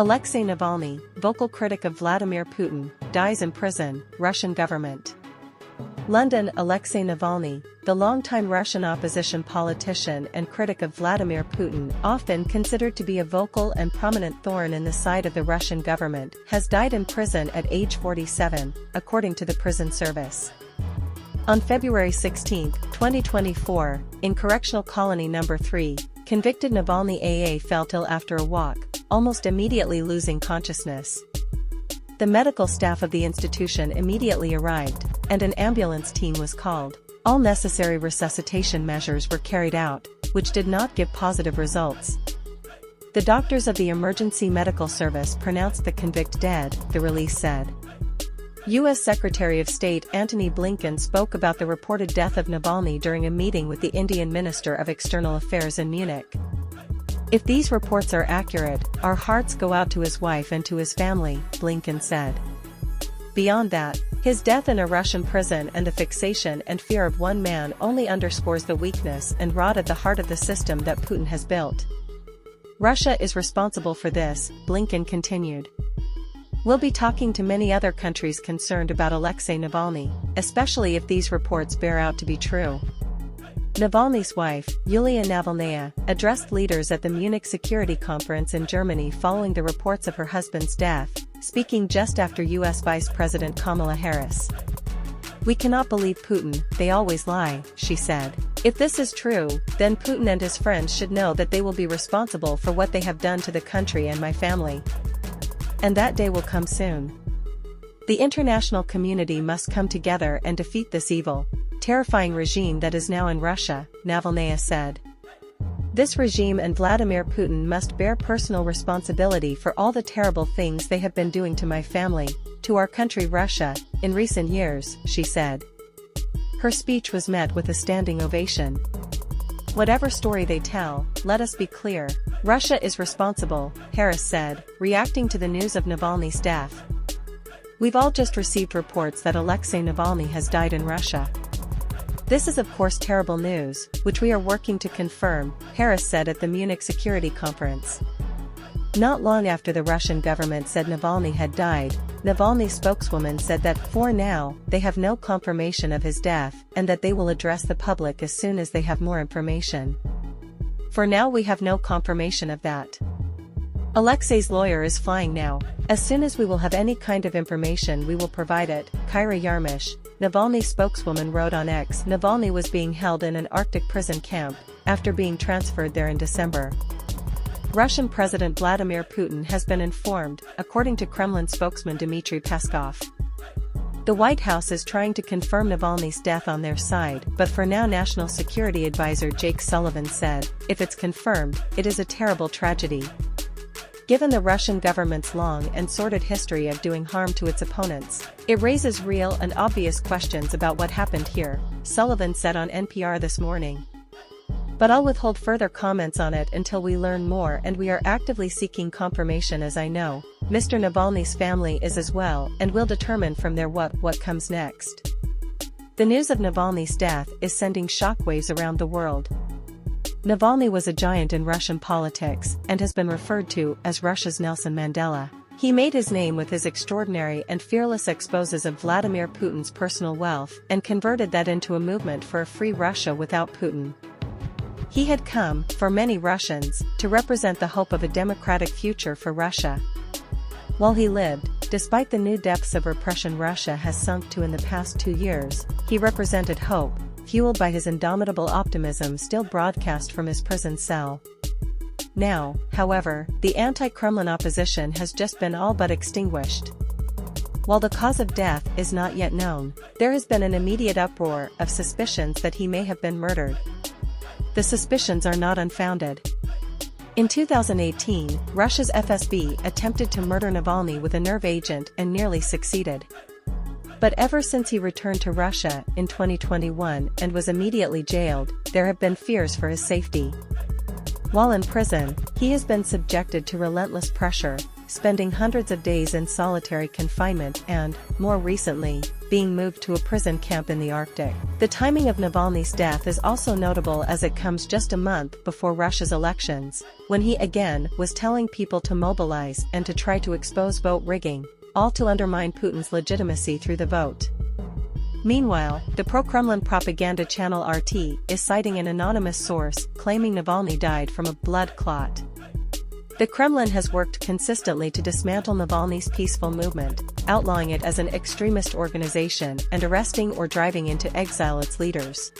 Alexei Navalny, vocal critic of Vladimir Putin, dies in prison, Russian government. London. Alexei Navalny, the longtime Russian opposition politician and critic of Vladimir Putin, often considered to be a vocal and prominent thorn in the side of the Russian government, has died in prison at age 47, according to the prison service. On February 16, 2024, in Correctional Colony No. 3, convicted Navalny AA felt ill after a walk, almost immediately losing consciousness. The medical staff of the institution immediately arrived, and an ambulance team was called. All necessary resuscitation measures were carried out, which did not give positive results. The doctors of the emergency medical service pronounced the convict dead, the release said. U.S. Secretary of State Antony Blinken spoke about the reported death of Navalny during a meeting with the Indian Minister of External Affairs in Munich. "If these reports are accurate, our hearts go out to his wife and to his family," Blinken said. Beyond that, his death in a Russian prison and the fixation and fear of one man only underscores the weakness and rot at the heart of the system that Putin has built. Russia is responsible for this, Blinken continued. "We'll be talking to many other countries concerned about Alexei Navalny, especially if these reports bear out to be true." Navalny's wife, Yulia Navalnaya, addressed leaders at the Munich Security Conference in Germany following the reports of her husband's death, speaking just after U.S. Vice President Kamala Harris. "We cannot believe Putin, they always lie," she said. "If this is true, then Putin and his friends should know that they will be responsible for what they have done to the country and my family. And that day will come soon. The international community must come together and defeat this evil, terrifying regime that is now in Russia," Navalnaya said. "This regime and Vladimir Putin must bear personal responsibility for all the terrible things they have been doing to my family, to our country Russia, in recent years," she said. Her speech was met with a standing ovation. "Whatever story they tell, let us be clear, Russia is responsible," Harris said, reacting to the news of Navalny's death. "We've all just received reports that Alexei Navalny has died in Russia. This is of course terrible news, which we are working to confirm," Harris said at the Munich Security Conference. Not long after the Russian government said Navalny had died, Navalny's spokeswoman said that, for now, they have no confirmation of his death, and that they will address the public as soon as they have more information. "For now we have no confirmation of that. Alexei's lawyer is flying now. As soon as we will have any kind of information we will provide it," Kyra Yarmish, Navalny's spokeswoman, wrote on X. Navalny was being held in an Arctic prison camp, after being transferred there in December. Russian President Vladimir Putin has been informed, according to Kremlin spokesman Dmitry Peskov. The White House is trying to confirm Navalny's death on their side, but for now National Security Advisor Jake Sullivan said, "If it's confirmed, it is a terrible tragedy. Given the Russian government's long and sordid history of doing harm to its opponents, it raises real and obvious questions about what happened here," Sullivan said on NPR this morning. "But I'll withhold further comments on it until we learn more, and we are actively seeking confirmation, as I know Mr. Navalny's family is as well, and will determine from there what comes next." The news of Navalny's death is sending shockwaves around the world. Navalny was a giant in Russian politics, and has been referred to as Russia's Nelson Mandela. He made his name with his extraordinary and fearless exposes of Vladimir Putin's personal wealth, and converted that into a movement for a free Russia without Putin. He had come, for many Russians, to represent the hope of a democratic future for Russia. While he lived, despite the new depths of repression Russia has sunk to in the past 2 years, he represented hope, fueled by his indomitable optimism still broadcast from his prison cell. Now, however, the anti-Kremlin opposition has just been all but extinguished. While the cause of death is not yet known, there has been an immediate uproar of suspicions that he may have been murdered. The suspicions are not unfounded. In 2018, Russia's FSB attempted to murder Navalny with a nerve agent and nearly succeeded. But ever since he returned to Russia in 2021 and was immediately jailed, there have been fears for his safety. While in prison, he has been subjected to relentless pressure, spending hundreds of days in solitary confinement and, more recently, being moved to a prison camp in the Arctic. The timing of Navalny's death is also notable as it comes just a month before Russia's elections, when he again was telling people to mobilize and to try to expose vote rigging, all to undermine Putin's legitimacy through the vote. Meanwhile, the pro-Kremlin propaganda channel RT is citing an anonymous source claiming Navalny died from a blood clot. The Kremlin has worked consistently to dismantle Navalny's peaceful movement, outlawing it as an extremist organization and arresting or driving into exile its leaders.